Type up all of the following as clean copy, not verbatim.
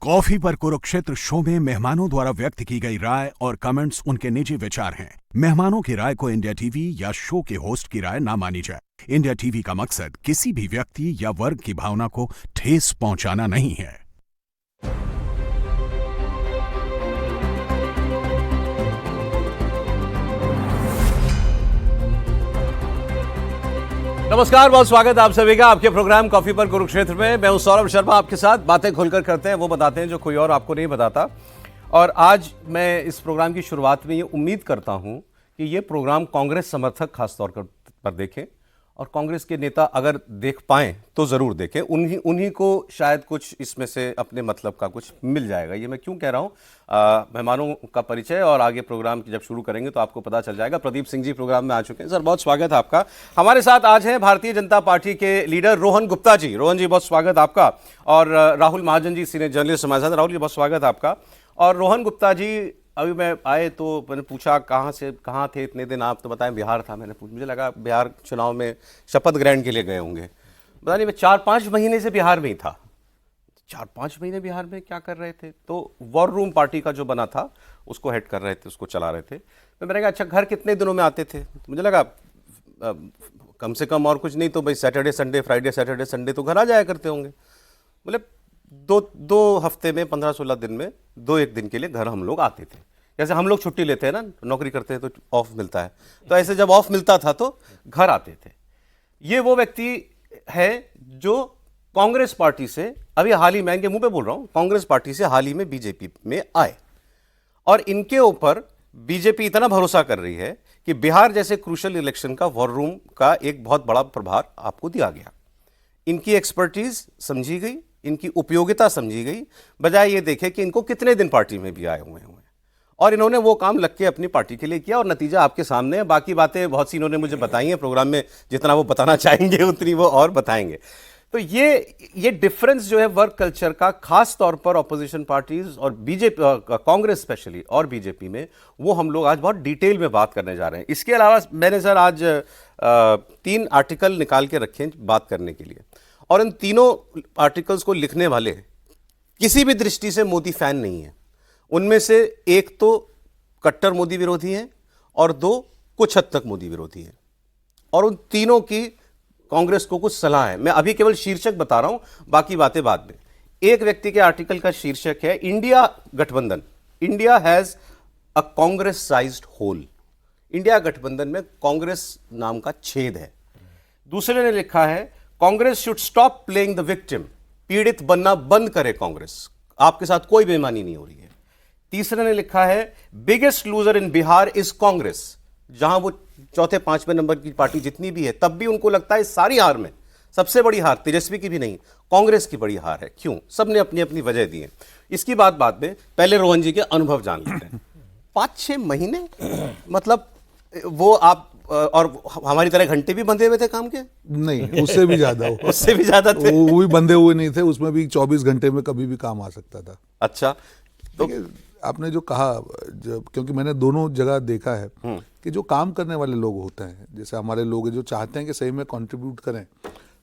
Coffee पर Kurukshetra show में मेहमानों द्वारा व्यक्त की गई राय और कमेंट्स उनके निजी विचार हैं। मेहमानों की राय को इंडिया टीवी या शो के होस्ट की राय ना मानी जाए। इंडिया टीवी का मकसद किसी भी व्यक्ति या वर्ग की भावना को ठेस पहुंचाना नहीं है। नमस्कार, बहुत स्वागत है आप सभी का आपके प्रोग्राम कॉफी पर कुरुक्षेत्र में। मैं हूं सौरभ शर्मा, आपके साथ बातें खुलकर करते हैं, वो बताते हैं जो कोई और आपको नहीं बताता। और आज मैं इस प्रोग्राम की शुरुआत में ये उम्मीद करता हूं कि ये प्रोग्राम कांग्रेस समर्थक खासतौर पर देखें और कांग्रेस के नेता अगर देख पाएं तो ज़रूर देखें। उन्हीं को शायद कुछ इसमें से अपने मतलब का कुछ मिल जाएगा। ये मैं क्यों कह रहा हूँ, मेहमानों का परिचय और आगे प्रोग्राम जब शुरू करेंगे तो आपको पता चल जाएगा। प्रदीप सिंह जी प्रोग्राम में आ चुके हैं। सर, बहुत स्वागत है आपका। हमारे साथ आज हैं भारतीय जनता पार्टी के लीडर रोहन गुप्ता जी। रोहन जी, बहुत स्वागत आपका। और राहुल महाजन जी, सीनियर जर्नलिस्ट हमारे साथ। राहुल जी, बहुत स्वागत आपका। और रोहन गुप्ता जी, अभी मैं आए तो मैंने पूछा कहाँ थे इतने दिन आप, तो बताएं बिहार था। मुझे लगा बिहार चुनाव में शपथ ग्रहण के लिए गए होंगे। पता नहीं, मैं 4-5 महीने से बिहार में ही था। 4-5 महीने बिहार में क्या कर रहे थे? तो वॉर रूम पार्टी का जो बना था उसको हेड कर रहे थे, उसको चला रहे थे। तो मैंने कहा अच्छा, घर कितने दिनों में आते थे? तो मुझे लगा कम से कम और कुछ नहीं तो भाई Saturday Sunday, Friday Saturday Sunday तो घर आ जाया करते होंगे। मतलब दो हफ्ते में 15-16 दिन में 2-1 दिन के लिए घर हम लोग आते थे। जैसे हम लोग छुट्टी लेते हैं ना, नौकरी करते हैं तो ऑफ मिलता है, तो ऐसे जब ऑफ मिलता था तो घर आते थे। ये वो व्यक्ति है जो कांग्रेस पार्टी से अभी हाल ही में, इनके मुंह पे बोल रहा हूं, कांग्रेस पार्टी से हाल ही में बीजेपी में आए और इनके ऊपर बीजेपी इतना भरोसा कर रही है कि बिहार जैसे क्रूशल इलेक्शन का वॉर रूम का एक बहुत बड़ा प्रभार आपको दिया गया। इनकी एक्सपर्टीज समझी गई, इनकी उपयोगिता समझी गई, बजाय ये देखे कि इनको कितने दिन पार्टी में भी आए हुए हैं। और इन्होंने वो काम लग के अपनी पार्टी के लिए किया और नतीजा आपके सामने है। बाकी बातें बहुत सी इन्होंने मुझे बताई हैं प्रोग्राम में, जितना वो बताना चाहेंगे उतनी वो और बताएंगे। तो ये डिफरेंस जो है वर्क कल्चर का, खास तौर पर ऑपोजिशन पार्टीज और बीजेपी, कांग्रेस स्पेशली और बीजेपी में, वो हम लोग आज बहुत डिटेल में बात करने जा रहे हैं। इसके अलावा मैंने सर आज 3 आर्टिकल निकाल के रखे हैं बात करने के लिए, और इन तीनों आर्टिकल्स को लिखने वाले किसी भी दृष्टि से मोदी फैन नहीं है। उनमें से एक तो कट्टर मोदी विरोधी हैं और 2 कुछ हद तक मोदी विरोधी हैं, और उन तीनों की कांग्रेस को कुछ सलाह है। मैं अभी केवल शीर्षक बता रहा हूं, बाकी बातें बाद में। एक व्यक्ति के आर्टिकल का शीर्षक है इंडिया गठबंधन, India has a Congress sized hole. India गठबंधन में कांग्रेस नाम का छेद है। दूसरे ने लिखा है Congress should stop playing the victim, पीड़ित बनना बंद करे कांग्रेस, आपके साथ कोई बेईमानी नहीं हो रही है। तीसरे ने लिखा है biggest loser in Bihar is Congress, जहां वो 4-5वें नंबर की पार्टी जितनी भी है, तब भी उनको लगता है सारी हार में सबसे बड़ी हार तेजस्वी की भी नहीं, कांग्रेस की बड़ी हार है। क्यों? सबने अपनी अपनी वजह दी है। इसकी बात बाद में, पहले रोहन जी के अनुभव जान लेते हैं। 5-6 महीने मतलब वो आप और हमारी तरह घंटे भी बंधे हुए थे काम के? नहीं, उससे भी ज्यादा उससे भी ज्यादा थे। वो भी बंधे हुए नहीं थे, उसमें भी 24 घंटे में कभी भी काम आ सकता था। अच्छा, तो आपने जो कहा, क्योंकि मैंने दोनों जगह देखा है कि जो काम करने वाले लोग होते हैं, जैसे हमारे लोग जो चाहते हैं कि सही में कंट्रीब्यूट करें,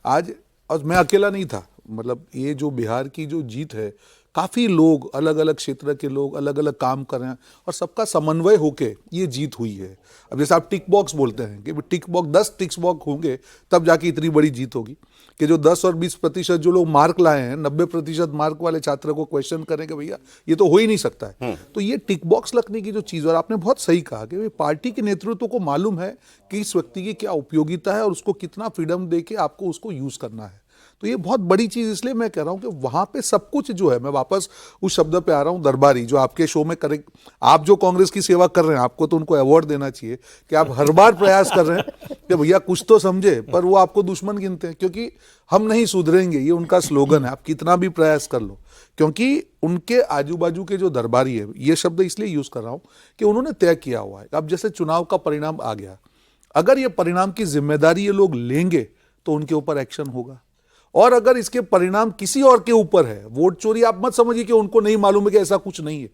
आज, और मैं अकेला नहीं था, मतलब ये जो बिहार की जो जीत है, काफ़ी लोग, अलग अलग क्षेत्र के लोग अलग अलग काम कर रहे हैं और सबका समन्वय होके ये जीत हुई है। अब जैसे आप टिक बॉक्स बोलते हैं कि टिक बॉक्स 10 टिक बॉक्स होंगे तब जाके इतनी बड़ी जीत होगी, कि जो 10 और 20% जो लोग मार्क लाए हैं, 90% मार्क वाले छात्र को क्वेश्चन करें कि भैया ये तो हो ही नहीं सकता है। तो ये टिक बॉक्स लगने की जो चीज़, और आपने बहुत सही कहा कि पार्टी के नेतृत्व को मालूम है कि इस व्यक्ति की क्या उपयोगिता है और उसको कितना फ्रीडम दे के आपको उसको यूज़ करना है। तो ये बहुत बड़ी चीज़, इसलिए मैं कह रहा हूँ कि वहाँ पे सब कुछ जो है, मैं वापस उस शब्द पे आ रहा हूँ, दरबारी, जो आपके शो में करें, आप जो कांग्रेस की सेवा कर रहे हैं, आपको तो उनको अवार्ड देना चाहिए कि आप हर बार प्रयास कर रहे हैं कि भैया कुछ तो समझे, पर वो आपको दुश्मन गिनते हैं क्योंकि हम नहीं सुधरेंगे, ये उनका स्लोगन है। आप कितना भी प्रयास कर लो, क्योंकि उनके आजू बाजू के जो दरबारी है, ये शब्द इसलिए यूज़ कर रहा हूँ कि उन्होंने तय किया हुआ है। अब जैसे चुनाव का परिणाम आ गया, अगर ये परिणाम की जिम्मेदारी ये लोग लेंगे तो उनके ऊपर एक्शन होगा, और अगर इसके परिणाम किसी और के ऊपर है, वोट चोरी, आप मत समझिए कि उनको नहीं मालूम है कि ऐसा कुछ नहीं है,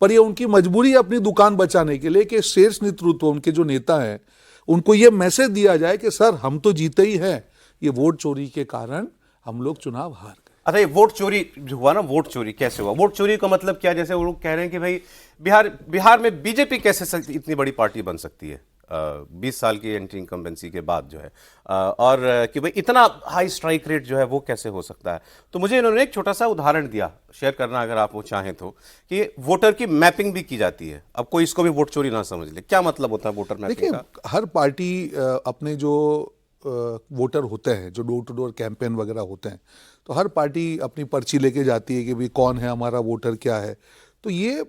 पर ये उनकी मजबूरी है अपनी दुकान बचाने के लिए कि शीर्ष नेतृत्व, उनके जो नेता हैं, उनको ये मैसेज दिया जाए कि सर हम तो जीते ही हैं, ये वोट चोरी के कारण हम लोग चुनाव हार गए। अच्छा, ये वोट चोरी जो हुआ ना, वोट चोरी कैसे हुआ? वोट चोरी का मतलब क्या? जैसे वो लोग कह रहे हैं कि भाई बिहार में बीजेपी कैसे इतनी बड़ी पार्टी बन सकती है 20 साल की एंटी इनकम्बेंसी के बाद जो है, और कि भाई इतना हाई स्ट्राइक रेट जो है वो कैसे हो सकता है? तो मुझे इन्होंने एक छोटा सा उदाहरण दिया, शेयर करना अगर आप वो चाहें तो, कि वोटर की मैपिंग भी की जाती है। अब कोई इसको भी वोट चोरी ना समझ ले, क्या मतलब होता है वोटर मैपिंग देखिए, का? हर पार्टी अपने जो वोटर होते हैं, जो डोर टू डोर कैंपेन वगैरह होते हैं, तो हर पार्टी अपनी पर्ची लेके जाती है कि भाई कौन है हमारा वोटर, क्या है। तो ये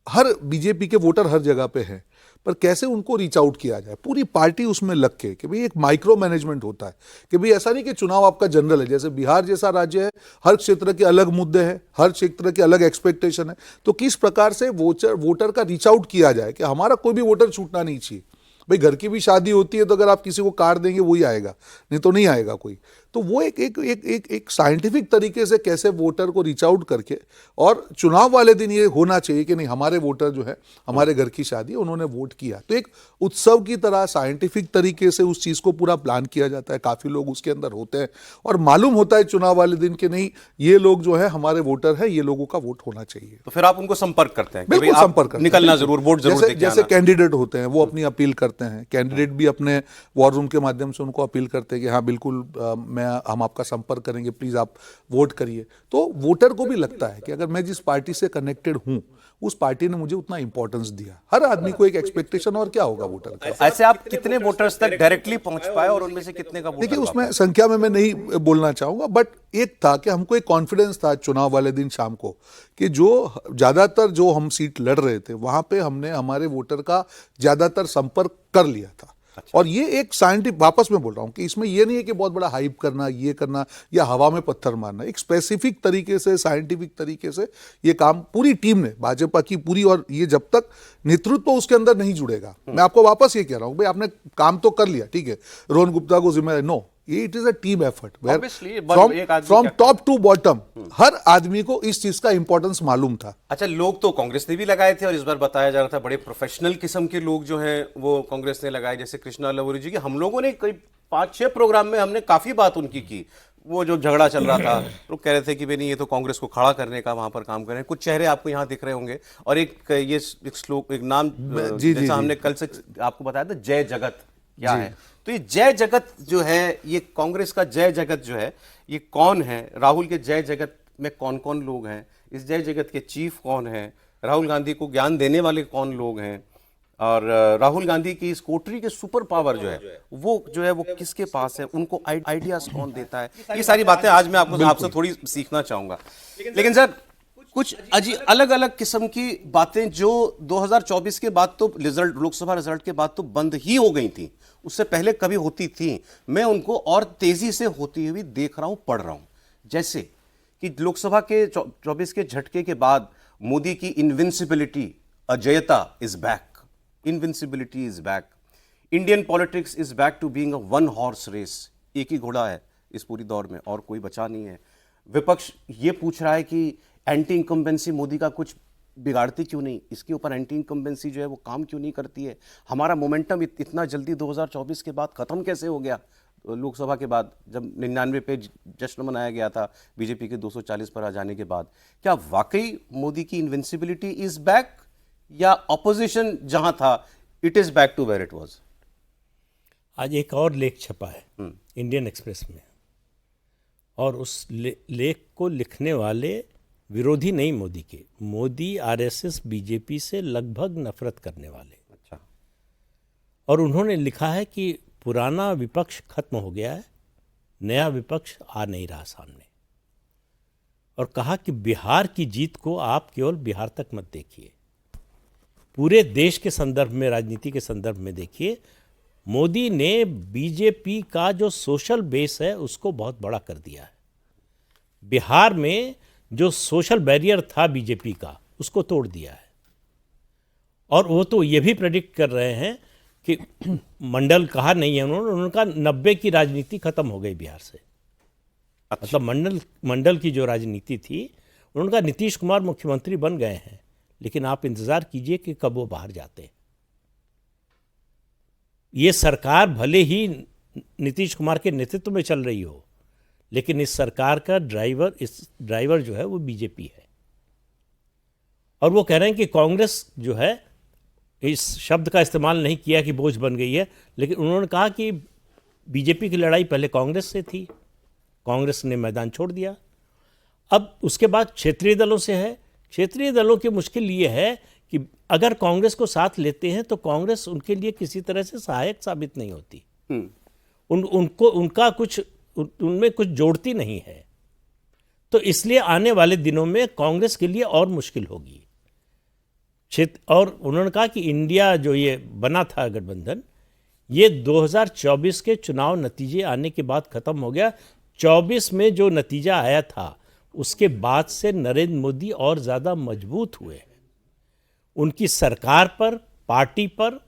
हर बीजेपी के वोटर हर जगह पे हैं, पर कैसे उनको रीच आउट किया जाए, पूरी पार्टी उसमें लग के, कि भाई एक माइक्रो मैनेजमेंट होता है, कि भाई ऐसा नहीं कि चुनाव आपका जनरल है। जैसे बिहार जैसा राज्य है, हर क्षेत्र के अलग मुद्दे हैं, हर क्षेत्र के अलग एक्सपेक्टेशन है, तो किस प्रकार से वोटर का रीच आउट किया जाए कि हमारा कोई भी वोटर छूटना नहीं चाहिए। भाई घर की भी शादी होती है तो अगर आप किसी को कार्ड देंगे वही आएगा, नहीं तो नहीं आएगा कोई। तो वो एक साइंटिफिक तरीके से कैसे वोटर को रीच आउट करके, और चुनाव वाले दिन ये होना चाहिए कि नहीं, हमारे वोटर जो है, हमारे घर की शादी है, उन्होंने वोट किया। तो एक उत्सव की तरह साइंटिफिक तरीके से उस चीज़ को पूरा प्लान किया जाता है, काफ़ी लोग उसके अंदर होते हैं, और मालूम होता है चुनाव वाले दिन कि नहीं, ये लोग जो है हमारे वोटर है, ये लोगों का वोट होना चाहिए। तो फिर आप उनको संपर्क करते हैं कि बिल्कुल भाई आप संपर्क करते हैं, निकलना बिल्कुल। जरूर, वोट जरूर देके जैसे आना। कैंडिडेट होते हैं वो अपनी अपील करते हैं, कैंडिडेट भी अपने वॉर रूम के माध्यम से उनको अपील करते हैं कि हाँ बिल्कुल, हम आपका संपर्क करेंगे, प्लीज आप वोट करिए। तो वोटर को भी लगता है कि अगर मैं जिस पार्टी से कनेक्टेड हूं, उस पार्टी ने मुझे उतना इंपॉर्टेंस दिया। हर आदमी को एक एक्सपेक्टेशन, और क्या होगा वोटर का। ऐसे आप कितने वोटर्स तक डायरेक्टली पहुंच पाए और उनमें से कितने का वोट देखिए, कर उसमें पाए? संख्या में मैं नहीं बोलना चाहूंगा, बट एक था कि हमको एक कॉन्फिडेंस था चुनाव वाले दिन शाम को, कि जो ज्यादातर जो हम सीट लड़ रहे थे वहां पे हमने हमारे वोटर का ज्यादातर संपर्क कर लिया था। और ये एक साइंटिफिक, वापस मैं बोल रहा हूं कि इसमें ये नहीं है कि बहुत बड़ा हाइप करना, ये करना, या हवा में पत्थर मारना। एक स्पेसिफिक तरीके से, साइंटिफिक तरीके से ये काम पूरी टीम ने, भाजपा की पूरी, और ये जब तक नेतृत्व उसके अंदर नहीं जुड़ेगा, मैं आपको वापस ये कह रहा हूं भाई आपने काम तो कर लिया, ठीक है, रोहन गुप्ता को जिम्मेदारी, नो, ये it is a team effort from top to bottom. हर आदमी को इस चीज का इंपॉर्टेंस मालूम था। अच्छा, लोग तो कांग्रेस ने भी लगाए थे, और इस बार बताया जा रहा था बड़े प्रोफेशनल किस्म के लोग जो हैं वो कांग्रेस ने लगाए, जैसे कृष्णा लवोरी जी की। हम लोगों ने कई 5-6 प्रोग्राम में हमने काफी बात उनकी की। वो जो झगड़ा चल रहा था, लोग कह रहे थे कि भाई नहीं, ये तो कांग्रेस को खड़ा करने का वहां पर काम कर रहे हैं। कुछ चेहरे आपको यहाँ दिख रहे होंगे, और एक श्लोक, एक नाम, जैसा हमने कल से आपको बताया था, जय जगत क्या है। तो ये जय जगत जो है, ये कांग्रेस का जय जगत जो है, ये कौन है? राहुल के जय जगत में कौन कौन लोग हैं? इस जय जगत के चीफ कौन है? राहुल गांधी को ज्ञान देने वाले कौन लोग हैं? और राहुल गांधी की इस कोटरी के सुपर पावर जो है वो किसके पास है? उनको आइडियाज कौन देता है? ये सारी बातें आज मैं आपसे थोड़ी सीखना चाहूंगा। लेकिन सर, कुछ अलग अलग किस्म की बातें जो 2024 के बाद तो रिजल्ट, लोकसभा रिजल्ट के बाद तो बंद ही हो गई थी, उससे पहले कभी होती थी, मैं उनको और तेजी से होती हुई देख रहा हूं, पढ़ रहा हूं। जैसे कि लोकसभा के 24 के झटके के बाद मोदी की इनविंसिबिलिटी, अजयता is back, invincibility is back, Indian politics is back to being a one horse race. एक ही घोड़ा है इस पूरी दौर में और कोई बचा नहीं है। विपक्ष ये पूछ रहा है कि एंटी इनकम्बेंसी मोदी का कुछ बिगाड़ती क्यों नहीं, इसके ऊपर एंटी इनकम्बेंसी जो है वो काम क्यों नहीं करती है? हमारा मोमेंटम इतना जल्दी 2024 के बाद खत्म कैसे हो गया? लोकसभा के बाद जब 99 पे जश्न मनाया गया था बीजेपी के 240 पर आ जाने के बाद, क्या वाकई मोदी की इनविंसिबिलिटी इज बैक, या ऑपोजिशन जहां था it is back to where it was? आज एक और लेख छपा है इंडियन एक्सप्रेस में, और उस लेख को लिखने वाले विरोधी नहीं मोदी के, मोदी आरएसएस बीजेपी से लगभग नफरत करने वाले। अच्छा। और उन्होंने लिखा है कि पुराना विपक्ष खत्म हो गया है, नया विपक्ष आ नहीं रहा सामने, और कहा कि बिहार की जीत को आप केवल बिहार तक मत देखिए, पूरे देश के संदर्भ में, राजनीति के संदर्भ में देखिए। मोदी ने बीजेपी का जो सोशल बेस है उसको बहुत बड़ा कर दिया है। बिहार में जो सोशल बैरियर था बीजेपी का, उसको तोड़ दिया है। और वो तो ये भी प्रेडिक्ट कर रहे हैं कि मंडल कहा नहीं है उन्होंने, उनका 90 की राजनीति खत्म हो गई बिहार से। मतलब मंडल की जो राजनीति थी, उनका नीतीश कुमार मुख्यमंत्री बन गए हैं, लेकिन आप इंतजार कीजिए कि कब वो बाहर जाते हैं। ये सरकार भले ही नीतीश कुमार के नेतृत्व में चल रही हो, लेकिन इस सरकार का ड्राइवर जो है वो बीजेपी है। और वो कह रहे हैं कि कांग्रेस जो है, इस शब्द का इस्तेमाल नहीं किया कि बोझ बन गई है, लेकिन उन्होंने कहा कि बीजेपी की लड़ाई पहले कांग्रेस से थी, कांग्रेस ने मैदान छोड़ दिया। अब उसके बाद क्षेत्रीय दलों से है। क्षेत्रीय दलों की मुश्किल ये है कि अगर कांग्रेस को साथ लेते हैं तो कांग्रेस उनके लिए किसी तरह से सहायक साबित नहीं होती। उनमें कुछ जोड़ती नहीं है। तो इसलिए आने वाले दिनों में कांग्रेस के लिए और मुश्किल होगी। और उन्होंने कहा कि इंडिया जो ये बना था गठबंधन, ये 2024 के चुनाव नतीजे आने के बाद खत्म हो गया। 24 में जो नतीजा आया था उसके बाद से नरेंद्र मोदी और ज़्यादा मजबूत हुए हैं। उनकी सरकार पर, पार्टी पर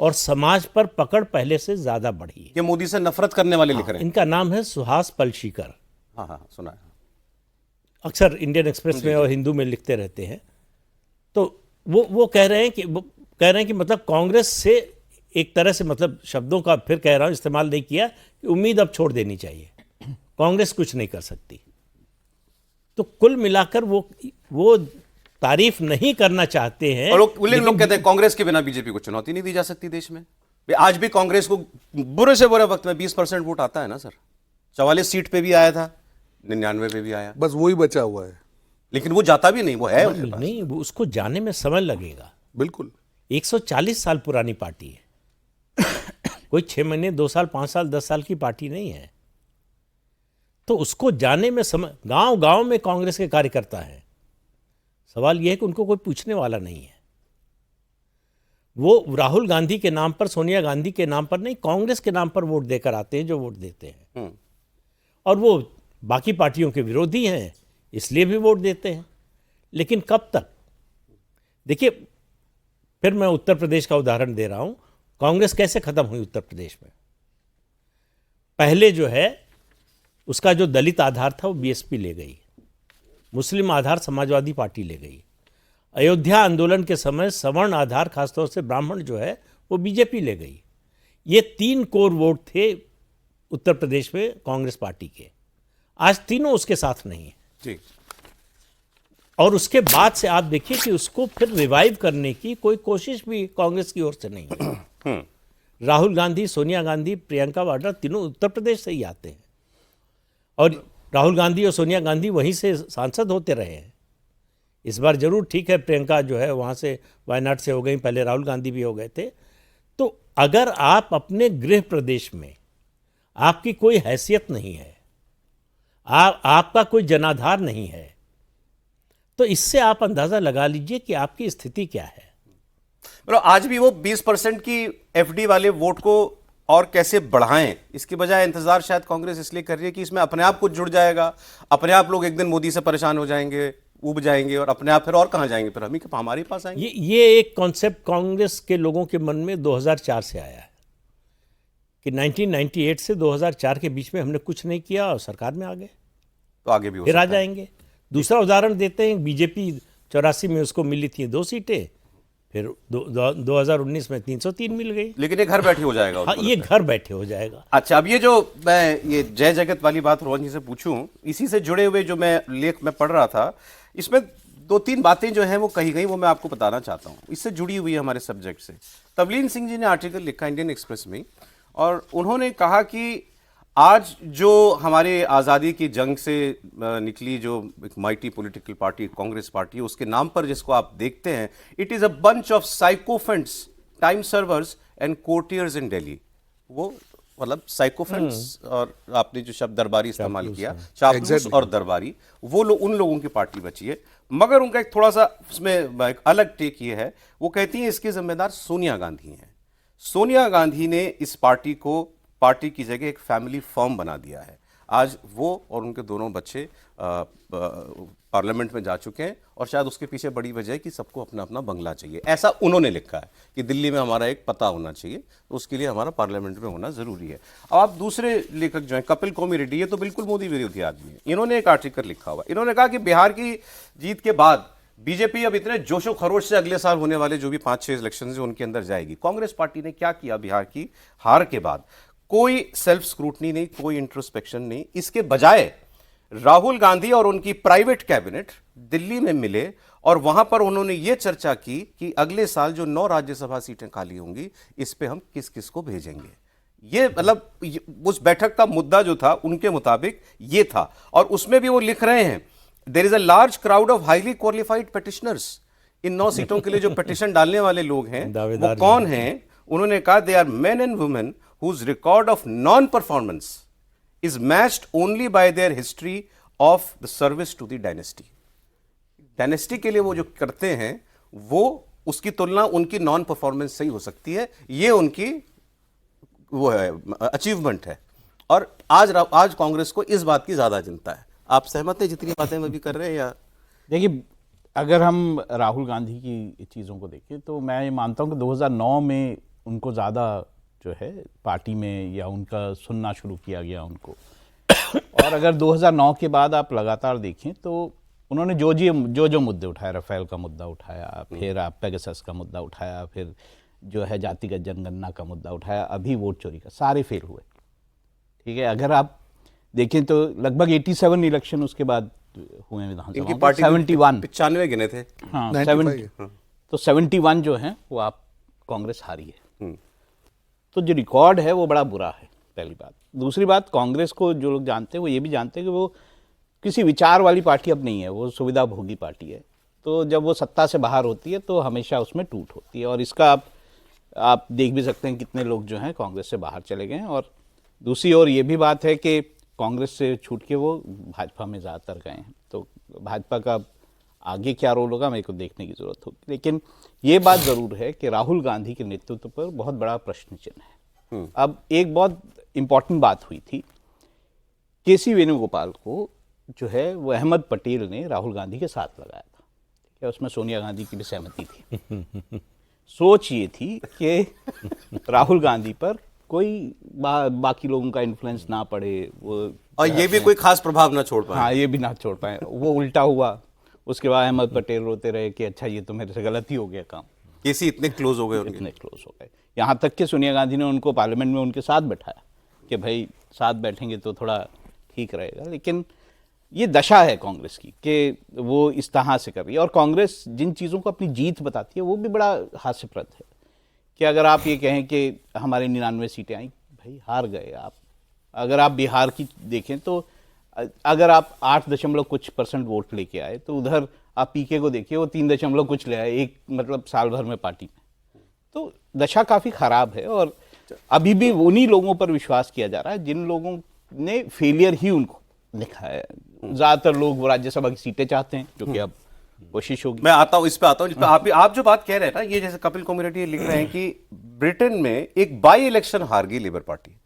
और समाज पर पकड़ पहले से ज़्यादा बढ़ी है। ये मोदी से नफरत करने वाले लिख रहे हैं। इनका नाम है सुहास पलशीकर। हाँ, सुना है। अक्सर इंडियन एक्सप्रेस में और हिंदू में लिखते रहते हैं। तो वो कह रहे हैं कि मतलब कांग्रेस से एक तरह से, मतलब शब्दों का फिर कह रहा हूं इस्तेमाल नहीं किया, कि उम्मीद अब छोड़ देनी चाहिए, कांग्रेस कुछ नहीं कर सकती। तो कुल मिलाकर वो तारीफ नहीं करना चाहते हैं। और लोग कहते हैं कांग्रेस के बिना बीजेपी को चुनौती नहीं दी जा सकती देश में। आज भी कांग्रेस को बुरे से बुरे वक्त में 20% वोट आता है ना सर। 44 सीट पे भी आया था, 99 पे भी आया, बस वही बचा हुआ है। लेकिन वो जाता भी नहीं, वो है उनके पास। नहीं, उसको जाने में समय लगेगा। बिल्कुल 140 साल पुरानी पार्टी है, कोई 6 महीने, 2 साल, 5 साल, 10 साल की पार्टी नहीं है। तो उसको जाने में समय, गांव गांव में कांग्रेस के कार्यकर्ता हैं। सवाल यह है कि उनको कोई पूछने वाला नहीं है। वो राहुल गांधी के नाम पर, सोनिया गांधी के नाम पर नहीं, कांग्रेस के नाम पर वोट देकर आते हैं जो वोट देते हैं। और वो बाकी पार्टियों के विरोधी हैं, इसलिए भी वोट देते हैं। लेकिन कब तक? देखिए, फिर मैं उत्तर प्रदेश का उदाहरण दे रहा हूं। कांग्रेस कैसे खत्म हुई उत्तर प्रदेश में? पहले जो है उसका जो दलित आधार था वो बीएसपी ले गई, मुस्लिम आधार समाजवादी पार्टी ले गई। अयोध्या आंदोलन के समय सवर्ण आधार, खासतौर से ब्राह्मण जो है, वो बीजेपी ले गई। ये 3 कोर वोट थे उत्तर प्रदेश में कांग्रेस पार्टी के। आज तीनों उसके साथ नहीं है जी। और उसके बाद से आप देखिए कि उसको फिर रिवाइव करने की कोई कोशिश भी कांग्रेस की ओर से नहीं है। राहुल गांधी, सोनिया गांधी, प्रियंका वाड्रा तीनों उत्तर प्रदेश से ही आते हैं। और राहुल गांधी और सोनिया गांधी वहीं से सांसद होते रहे हैं। इस बार जरूर ठीक है, प्रियंका जो है वहाँ से वायनाड से हो गई, पहले राहुल गांधी भी हो गए थे। तो अगर आप अपने गृह प्रदेश में, आपकी कोई हैसियत नहीं है, आपका कोई जनाधार नहीं है, तो इससे आप अंदाजा लगा लीजिए कि आपकी स्थिति क्या है। मतलब आज भी वो 20% की एफडी वाले वोट को और कैसे बढ़ाएं, इसकी बजाय इंतजार शायद कांग्रेस इसलिए कर रही है कि इसमें अपने आप कुछ जुड़ जाएगा, अपने आप लोग एक दिन मोदी से परेशान हो जाएंगे, उब जाएंगे, और अपने आप फिर और कहां जाएंगे, फिर हम ही हमारे पास आएंगे। ये एक कॉन्सेप्ट कांग्रेस के लोगों के मन में 2004 से आया है कि 1998 से 2004 के बीच में हमने कुछ नहीं किया और सरकार में आ गए, तो आगे भी हो फिर आ सकता है। जाएंगे। दूसरा उदाहरण देते हैं, बीजेपी 84 में उसको मिली थी 2 सीटें, फिर 2019 में 303 मिल गई। लेकिन ये घर बैठे हो जाएगा। हाँ, ये घर बैठे हो जाएगा। अच्छा, अब ये जो मैं ये जय जगत वाली बात रोहन जी से पूछूं, इसी से जुड़े हुए जो मैं लेख में पढ़ रहा था, इसमें 2-3 बातें जो हैं वो कही गई, वो मैं आपको बताना चाहता हूं। इससे जुड़ी हुई है हमारे सब्जेक्ट से। तवलीन सिंह जी ने आर्टिकल लिखा इंडियन एक्सप्रेस में, और उन्होंने कहा कि आज जो हमारे आज़ादी की जंग से निकली जो एक mighty political party Congress party है, उसके नाम पर जिसको आप देखते हैं, it is a bunch of sycophants, time servers and courtiers in Delhi. वो मतलब साइकोफेंट्स, और आपने जो शब्द दरबारी इस्तेमाल किया, चापलूस और दरबारी, वो लोग, उन लोगों की पार्टी बची है। मगर उनका एक थोड़ा सा उसमें एक अलग टेक ये है, वो कहती हैं इसके जिम्मेदार सोनिया गांधी हैं। सोनिया गांधी ने इस पार्टी को पार्टी की जगह एक फैमिली फर्म बना दिया है। आज वो और उनके दोनों बच्चे पार्लियामेंट में जा चुके हैं, और शायद उसके पीछे बड़ी वजह है कि सबको अपना अपना बंगला चाहिए। ऐसा उन्होंने लिखा है कि दिल्ली में हमारा एक पता होना चाहिए, तो उसके लिए हमारा पार्लियामेंट में होना जरूरी है। अब आप दूसरे लेखक जो हैं, कपिल कोमी रेड्डी, ये तो बिल्कुल मोदी विरोधी आदमी है। इन्होंने एक आर्टिकल लिखा हुआ, इन्होंने कहा कि बिहार की जीत के बाद बीजेपी अब इतने जोशो खरोश से अगले साल होने वाले जो भी 5-6 इलेक्शन है उनके अंदर जाएगी। कांग्रेस पार्टी ने क्या किया बिहार की हार के बाद? कोई सेल्फ स्क्रूटनी नहीं, कोई इंट्रोस्पेक्शन नहीं। इसके बजाय राहुल गांधी और उनकी प्राइवेट कैबिनेट दिल्ली में मिले और वहां पर उन्होंने यह चर्चा की कि अगले साल जो 9 राज्यसभा सीटें खाली होंगी, इस पे हम किस किस को भेजेंगे। ये मतलब उस बैठक का मुद्दा जो था उनके मुताबिक ये था। और उसमें भी वो लिख रहे हैं, there is a large crowd of highly qualified petitioners. इन 9 सीटों के लिए जो पिटिशन डालने वाले लोग हैं वो कौन हैं? उन्होंने कहा, they are men and women whose record of non performance is matched only by their history of the service to the dynasty. Dynasty के लिए वो जो करते हैं वो उसकी तुलना उनकी नॉन परफॉर्मेंस से ही हो सकती है। ये उनकी वो है, अचीवमेंट है। और आज कांग्रेस को इस बात की ज्यादा चिंता है। आप सहमत हैं जितनी बातें हम अभी कर रहे हैं? या देखिए, अगर हम राहुल गांधी की चीज़ों को देखें तो मैं ये मानता हूँ कि 2009 में उनको ज़्यादा जो है पार्टी में या उनका सुनना शुरू किया गया उनको। और अगर 2009 के बाद आप लगातार देखें तो उन्होंने जो मुद्दे उठाए, राफेल का मुद्दा उठाया, फिर आप पेगासस का मुद्दा उठाया, फिर जो है जातिगत जनगणना का मुद्दा उठाया, अभी वोट चोरी का, सारे फेल हुए। ठीक है, अगर आप देखें तो लगभग 87 इलेक्शन उसके बाद हुए विधानसभा, 95 गिने थे। हाँ, 70। तो 71 जो है वो आप कांग्रेस हारी है। तो जो रिकॉर्ड है वो बड़ा बुरा है, पहली बात। दूसरी बात, कांग्रेस को जो लोग जानते हैं वो ये भी जानते हैं कि वो किसी विचार वाली पार्टी अब नहीं है, वो सुविधा भोगी पार्टी है। तो जब वो सत्ता से बाहर होती है तो हमेशा उसमें टूट होती है। और इसका आप देख भी सकते हैं कितने लोग जो हैं कांग्रेस से बाहर चले गए हैं। और दूसरी ओर ये भी बात है कि कांग्रेस से छूट के वो भाजपा में ज़्यादातर गए हैं। तो भाजपा का आगे क्या रोल होगा मेरे को देखने की ज़रूरत होगी। लेकिन ये बात ज़रूर है कि राहुल गांधी के नेतृत्व पर बहुत बड़ा प्रश्न चिन्ह है। अब एक बहुत इम्पॉर्टेंट बात हुई थी, केसी वेणुगोपाल को जो है वो अहमद पटेल ने राहुल गांधी के साथ लगाया था। ठीक है, उसमें सोनिया गांधी की भी सहमति थी। सोच ये थी कि राहुल गांधी पर कोई बाकी लोगों का इन्फ्लुएंस ना पड़े, वो और ये भी कोई खास प्रभाव ना छोड़ पाए। हाँ, ये भी ना छोड़ पाए। वो उल्टा हुआ। उसके बाद अहमद पटेल रोते रहे कि अच्छा ये तो मेरे से गलत ही हो गया काम। केसी इतने क्लोज हो गए, इतने क्लोज हो गए, यहाँ तक कि सोनिया गांधी ने उनको पार्लियामेंट में उनके साथ बैठाया कि भाई साथ बैठेंगे तो थोड़ा ठीक रहेगा। लेकिन ये दशा है कांग्रेस की कि वो इस तरह से कर रही है। और कांग्रेस जिन चीज़ों को अपनी जीत बताती है वो भी बड़ा हास्यप्रद है कि अगर आप ये कहें कि हमारे 99 सीटें आई, भाई हार गए आप। अगर आप बिहार की देखें तो अगर आप 8 कुछ % वोट लेके आए तो उधर आप पीके को देखिए, वो 3 कुछ ले आए, एक मतलब साल भर में पार्टी में। तो दशा काफ़ी ख़राब है। और अभी भी उन्हीं लोगों पर विश्वास किया जा रहा है जिन लोगों ने फेलियर ही उनको लिखा है। ज़्यादातर लोग वो राज्यसभा की सीटें चाहते हैं, जो कि अब कोशिश होगी। मैं आता हूं इस पे आता हूं। आप जो बात कह रहे हैं ना, ये जैसे कपिल कम्युनिटी लिख रहे हैं कि ब्रिटेन में एक बाई इलेक्शन हार गई लेबर पार्टी,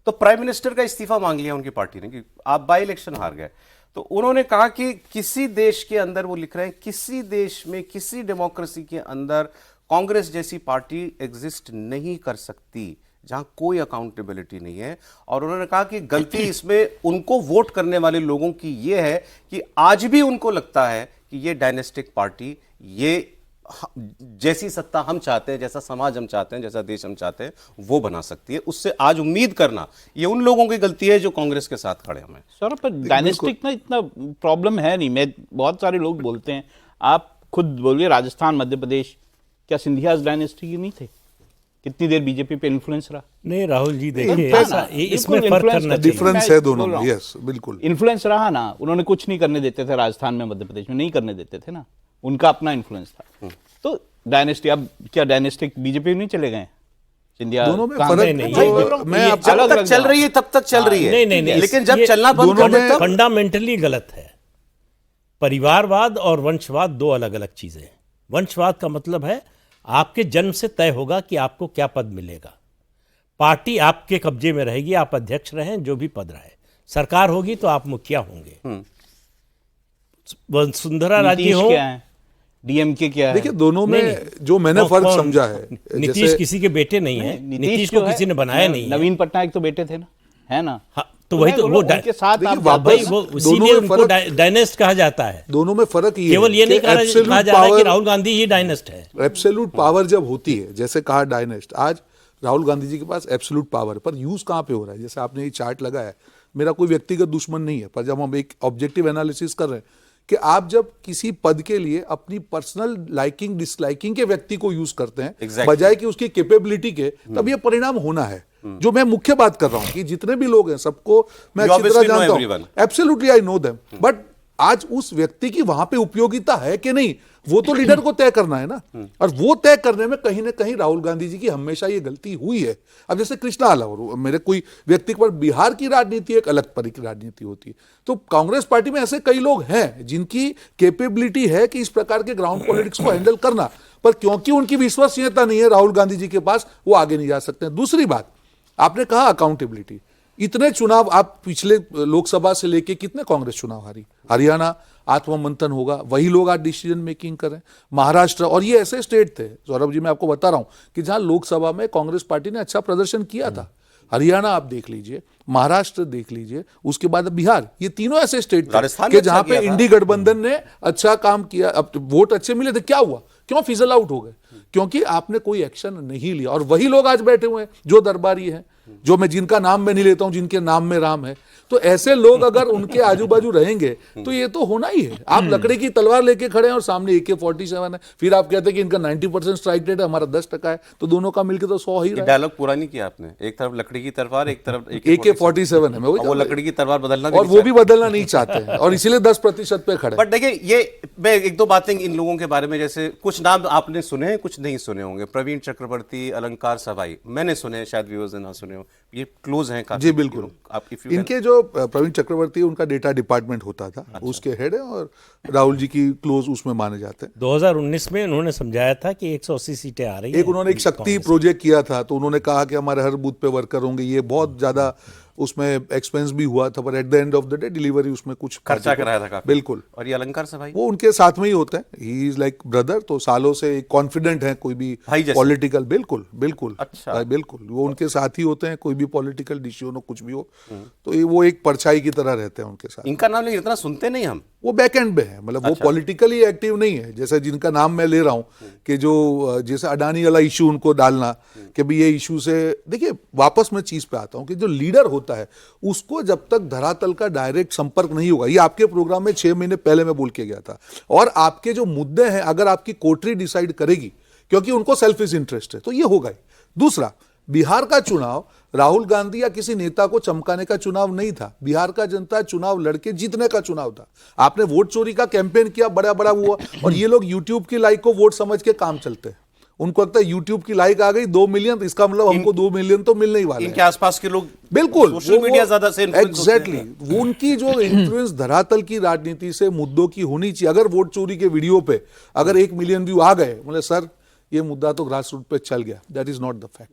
तो प्राइम मिनिस्टर का इस्तीफा मांग लिया उनकी पार्टी ने कि आप बाई इलेक्शन हार गए। तो उन्होंने कहा कि किसी देश के अंदर, वो लिख रहे हैं, किसी देश में, किसी डेमोक्रेसी के अंदर कांग्रेस जैसी पार्टी एग्जिस्ट नहीं कर सकती जहां कोई अकाउंटेबिलिटी नहीं है। और उन्होंने कहा कि गलती इसमें उनको वोट करने वाले लोगों की यह है कि आज भी उनको लगता है कि ये डायनेस्टिक पार्टी, ये जैसी सत्ता हम चाहते हैं, जैसा समाज हम चाहते हैं, जैसा देश हम चाहते हैं, वो बना सकती है। उससे आज उम्मीद करना ये उन लोगों की गलती है जो कांग्रेस के साथ खड़े हैं। सर, पर डायनेस्टिक ना इतना प्रॉब्लम है नहीं। मैं बहुत सारे लोग बोलते हैं, आप खुद बोलिए, राजस्थान, मध्य प्रदेश, क्या सिंधिया डायनेस्टी की नहीं थे? कितनी देर बीजेपी पे इन्फ्लुएंस रहा? नहीं राहुल जी, देखिए इसमें फर्क करना डिफरेंस है दोनों में। यस, बिल्कुल इन्फ्लुएंस रहा ना। उन्होंने कुछ नहीं करने देते थे राजस्थान में, मध्य प्रदेश में नहीं करने देते थे ना, उनका अपना इन्फ्लुएंस था। तो डायनेस्टी, अब क्या डायनेस्टिक बीजेपी नहीं चले गए? सिंधिया दोनों में फर्क नहीं, मैं जब तक चल रही है तब तक चल रही है। नहीं, लेकिन जब चलना बंद कर दे तब फंडामेंटली गलत है। परिवारवाद और वंशवाद दो अलग अलग चीजें हैं। वंशवाद का मतलब है आपके जन्म से तय होगा कि आपको क्या पद मिलेगा, पार्टी आपके कब्जे में रहेगी, आप अध्यक्ष रहें, जो भी पद रहे, सरकार होगी तो आप मुखिया होंगे। वसुंधरा राजी हो, डीएमके क्या है? देखिए, दोनों में जो मैंने फर्क समझा है, नीतीश किसी के बेटे नहीं है, नीतीश को किसी ने बनाया नहीं है। नवीन पटनायक तो बेटे थे ना, है ना? तो वही तो वो के साथ इसीलिए उनको डायनेस्ट कहा जाता है। दोनों में फर्क ये केवल ये नहीं कहा जा रहा कि राहुल गांधी ही डायनेस्ट है। एब्सोल्यूट पावर जब होती है, जैसे कहा डायनेस्ट, आज राहुल गांधी जी के पास एब्सोल्यूट पावर है, पर यूज कहाँ पे हो रहा है? जैसे आपने ये चार्ट लगाया है, मेरा कोई व्यक्तिगत दुश्मन नहीं है, पर जब हम एक ऑब्जेक्टिव एनालिसिस कर रहे हैं कि आप जब किसी पद के लिए अपनी पर्सनल लाइकिंग डिसलाइकिंग के व्यक्ति को यूज करते हैं Exactly. बजाय कि उसकी कैपेबिलिटी के, तब ये परिणाम होना है। जो मैं मुख्य बात कर रहा हूं कि जितने भी लोग हैं सबको मैं You अच्छी तरह obviously know जानता everyone. हूं, absolutely I know them, but आज उस व्यक्ति की वहां पे उपयोगिता है कि नहीं, वो तो लीडर को तय करना है ना। और वो तय करने में कहीं ना कहीं राहुल गांधी जी की हमेशा ये गलती हुई है। अब जैसे कृष्णा अलावा मेरे कोई व्यक्ति पर बिहार की राजनीति एक अलग तरह की राजनीति होती है, तो कांग्रेस पार्टी में ऐसे कई लोग हैं जिनकी कैपेबिलिटी है कि इस प्रकार के ग्राउंड पॉलिटिक्स को हैंडल करना, पर क्योंकि उनकी विश्वसनीयता नहीं है राहुल गांधी जी के पास, वो आगे नहीं जा सकते। दूसरी बात, आपने कहा अकाउंटेबिलिटी, इतने चुनाव आप पिछले लोकसभा से लेके कितने कांग्रेस चुनाव हारी, हरियाणा आत्म मंथन होगा, वही लोग आज डिसीजन मेकिंग करें, महाराष्ट्र, और ये ऐसे स्टेट थे सौरभ जी, मैं आपको बता रहा हूं कि जहां लोकसभा में कांग्रेस पार्टी ने अच्छा प्रदर्शन किया था। हरियाणा आप देख लीजिए, महाराष्ट्र देख लीजिए, उसके बाद बिहार, ये तीनों ऐसे स्टेट राजस्थान थे में कि जहां अच्छा पे किया था। इंडी गठबंधन ने अच्छा काम किया, अब वोट अच्छे मिले थे, क्या हुआ, क्यों फिजल आउट हो गए? क्योंकि आपने कोई एक्शन नहीं लिया। और वही लोग आज बैठे हुए हैं जो दरबारी हैं, जो मैं जिनका नाम मैं नहीं लेता हूं, जिनके नाम में राम है। तो ऐसे लोग अगर उनके आजू बाजू रहेंगे तो ये तो होना ही है। आप लकड़ी की तलवार लेके खड़े हैं और सामने AK-47 है, फिर आप कहते हैं कि इनका 90% स्ट्राइक रेट है, हमारा 10% है, तो दोनों का मिलकर तो 100 ही रहा है। डायलॉग पूरा नहीं किया आपने, एक तरफ लकड़ी की तलवार, एक तरफ AK-47 है, मैं वही वो लकड़ी की तलवार बदलना भी और नहीं वो भी बदलना नहीं चाहते हैं, और इसीलिए 10% पे खड़े हैं। बट देखिए, ये मैं एक दो बातें इन लोगों के बारे में, जैसे कुछ नाम आपने सुने हैं, कुछ नहीं सुने होंगे। प्रवीण चक्रवर्ती, अलंकार सवाई, मैंने सुने, शायद व्यूअर्स ने ना सुने हो, ये क्लोज हैं काफी। जी बिल्कुल। आप इनके जो प्रवीण चक्रवर्ती, उनका डेटा डिपार्टमेंट होता था, उसके हेड है, और राहुल जी की क्लोज उसमें माने जाते हैं। 2019 में उन्होंने समझाया था कि 180 सीटें आ रही हैं। एक उन्होंने एक शक्ति प्रोजेक्ट किया था, तो उन्होंने कहा कि हमारे हर बूथ पे वर्कर होंगे, ये बहुत ज्यादा उसमें एक्सपेंस भी हुआ था, पर at the end of the day delivery उसमें कुछ खर्चा कराया था काफी। बिल्कुल। और ये अलंकार सवाई, वो उनके साथ में ही होते हैं, ही इज लाइक ब्रदर, तो सालों से कॉन्फिडेंट है कोई भी भाई जैसे। पॉलिटिकल, बिल्कुल बिल्कुल, अच्छा। बिल्कुल, वो उनके साथ ही होते हैं, कोई भी पॉलिटिकल डिसीजन हो, कुछ भी हो, तो ये वो एक परछाई की तरह रहते हैं उनके साथ। इनका नाम लेकिन इतना सुनते नहीं हम। वो बैक एंड में है, मतलब वो पॉलिटिकली एक्टिव नहीं है। जैसे जिनका नाम मैं ले रहा हूं कि जो जैसे अडानी वाला इशू उनको डालना कि भाई ये इशू से, देखिए वापस मैं चीज पे आता हूं कि जो लीडर होता है उसको जब तक धरातल का डायरेक्ट संपर्क नहीं होगा, ये आपके प्रोग्राम में 6 महीने पहले मैं बोल के गया था, और आपके जो मुद्दे हैं अगर आपकी कोटरी डिसाइड करेगी, क्योंकि उनको सेल्फिश इंटरेस्ट है, तो ये होगा ही। दूसरा, बिहार का चुनाव राहुल गांधी या किसी नेता को चमकाने का चुनाव नहीं था, बिहार का जनता चुनाव लड़के जीतने का चुनाव था। आपने वोट चोरी का कैंपेन किया, बड़ा बड़ा हुआ, और ये लोग यूट्यूब की लाइक को वोट समझ के काम चलते हैं। उनको लगता है यूट्यूब की लाइक आ गई 2 मिलियन, तो इसका मतलब हमको 2 मिलियन तो मिलने ही वाले हैं। इनके आसपास के लोग बिल्कुल सोशल मीडिया ज्यादा से influence होते हैं। एग्जैक्टली, वो उनकी जो इन्फ्लुएंस धरातल की राजनीति से मुद्दों की होनी चाहिए। अगर वोट चोरी के वीडियो पे अगर 1 मिलियन व्यू आ गए, मतलब सर ये मुद्दा तो ग्रास रूट पे चल गया, that is not the fact.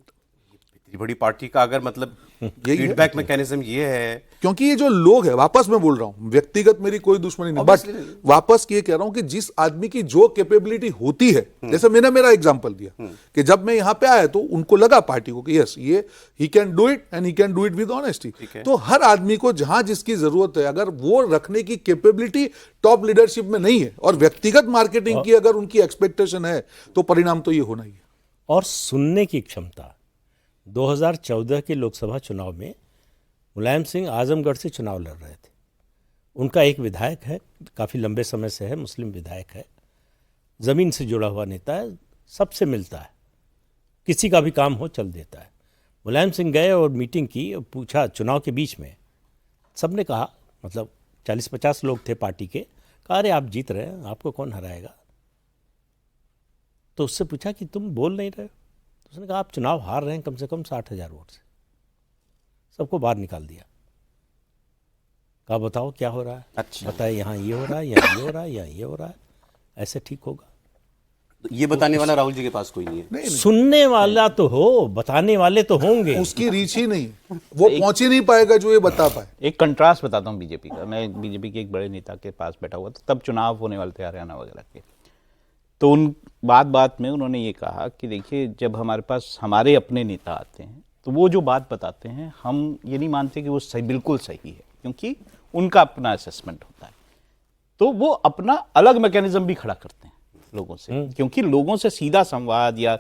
इतनी बड़ी पार्टी का अगर मतलब यही है। फीडबैक मैकेनिज्म ये है, क्योंकि ये जो लोग हैं, वापस मैं बोल रहा हूं, व्यक्तिगत मेरी कोई दुश्मनी नहीं, बट वापस ये कह रहा हूं कि जिस आदमी की जो कैपेबिलिटी होती है, जैसे मैंने मेरा एग्जांपल दिया कि जब मैं यहां पे आया तो उनको लगा पार्टी को कि यस ये he can do it and he can do it with honesty. तो हर आदमी को जहां जिसकी जरूरत है, अगर वो रखने की कैपेबिलिटी टॉप लीडरशिप में नहीं है और व्यक्तिगत मार्केटिंग की अगर उनकी एक्सपेक्टेशन है, तो परिणाम तो ये होना ही है। और सुनने की क्षमता, 2014 के लोकसभा चुनाव में मुलायम सिंह आजमगढ़ से चुनाव लड़ रहे थे। उनका एक विधायक है, काफ़ी लंबे समय से है, मुस्लिम विधायक है, ज़मीन से जुड़ा हुआ नेता है, सबसे मिलता है, किसी का भी काम हो चल देता है। मुलायम सिंह गए और मीटिंग की, पूछा चुनाव के बीच में, सबने कहा, मतलब 40-50 लोग थे पार्टी के, कहा अरे आप जीत रहे हैं, आपको कौन हराएगा। तो उससे पूछा कि तुम बोल नहीं रहे हो, तो उसने कहा आप चुनाव हार रहे हैं कम से कम 60,000 वोट से। सबको बाहर निकाल दिया, कहा बताओ क्या हो रहा है। अच्छा। बताए यहाँ ये हो रहा है, यहाँ ये हो रहा है, यहाँ ये हो रहा है, ऐसे ठीक होगा। ये बताने वाला राहुल जी के पास कोई नहीं है। नहीं, सुनने वाला तो हो, बताने वाले तो होंगे। उसकी रीच ही नहीं, वो पहुंच ही नहीं पाएगा जो ये बता पाए। एक कंट्रास्ट बताता हूँ बीजेपी का। मैं बीजेपी के एक बड़े नेता के पास बैठा हुआ था, तब चुनाव होने वाले थे हरियाणा वगैरह के, तो उन बात में उन्होंने ये कहा कि देखिए जब हमारे पास हमारे अपने नेता आते हैं तो वो जो बात बताते हैं हम ये नहीं मानते कि वो सही, बिल्कुल सही है, क्योंकि उनका अपना असेसमेंट होता है, तो वो अपना अलग मैकेनिज्म भी खड़ा करते हैं लोगों से, क्योंकि लोगों से सीधा संवाद या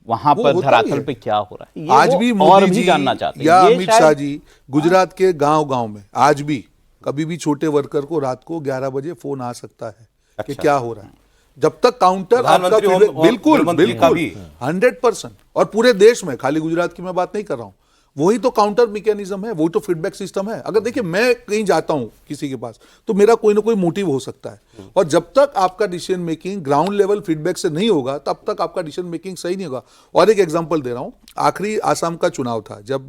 वहां वो पर होता ही धरातल है। पे क्या हो रहा है, ये आज वो भी और मोदी भी जी जानना चाहते हैं। या ये अमित शायद- शाह जी गुजरात के गांव-गांव में आज भी कभी भी छोटे वर्कर को रात को 11 बजे फोन आ सकता है कि क्या हो रहा है। जब तक काउंटर आपका प्रधानमंत्री feedback- और बिल्कुल गृहमंत्री का बिल्कुल भी। 100%, और पूरे देश में, खाली गुजरात की मैं बात नहीं कर रहा हूं, वही तो काउंटर मैकेनिज्म है, वही तो फीडबैक सिस्टम है। अगर देखिए मैं कहीं जाता हूं किसी के पास तो मेरा कोई ना कोई मोटिव हो सकता है, और जब तक आपका decision making ground level feedback से नहीं होगा तब तक आपका डिसीजन मेकिंग सही नहीं होगा। और एक एग्जांपल दे रहा हूं, आखिरी आसाम का चुनाव था जब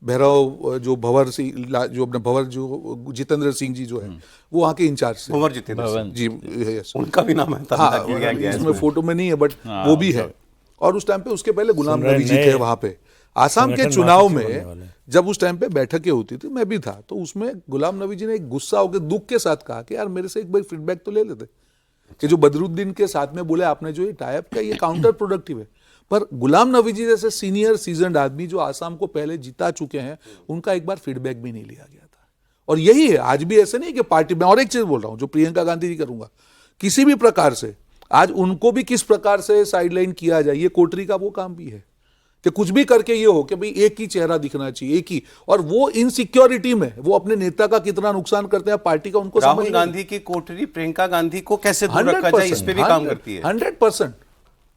भैरव जो भंवर सिंह जो अपने भंवर जो जितेंद्र सिंह जी जो है वो वहाँ के इंचार्ज थे। भंवर जितेंद्र सिंह। जी यस, उनका भी नाम है हाँ तब्दील किया गया है इसमें फोटो में नहीं है बट वो भी है। और उस टाइम पे उसके पहले गुलाम सुन रहे नबी जी नए थे वहां पे। आसाम के संगठन चुनाव महासचिव बनने में वाले। जब उस टाइम पे बैठकें होती थी, मैं भी था, तो उसमें गुलाम नबी जी ने एक गुस्सा होकर दुख के साथ कहा कि यार मेरे से एक बार फीडबैक तो ले लेते, कि जो बदरुद्दीन के साथ में बोले आपने जो ये टाइप किया ये काउंटर प्रोडक्टिव है। पर गुलाम नबी जी जैसे सीनियर सीजन्ड आदमी जो आसाम को पहले जिता चुके हैं, उनका एक बार फीडबैक भी नहीं लिया गया था। और यही है आज भी, ऐसे नहीं कि पार्टी में। और एक चीज बोल रहा हूं जो प्रियंका गांधी जी करूंगा, किसी भी प्रकार से आज उनको भी किस प्रकार से साइडलाइन किया जाए, ये कोटरी का वो काम भी है कि कुछ भी करके ये हो कि भाई एक ही चेहरा दिखना चाहिए, एक ही, और वो इनसिक्योरिटी में वो अपने नेता का कितना नुकसान करते हैं पार्टी का उनको राहुल गांधी की कोठरी प्रियंका गांधी को कैसे दूर रखा जाए, इस पे भी काम करती है। 100%,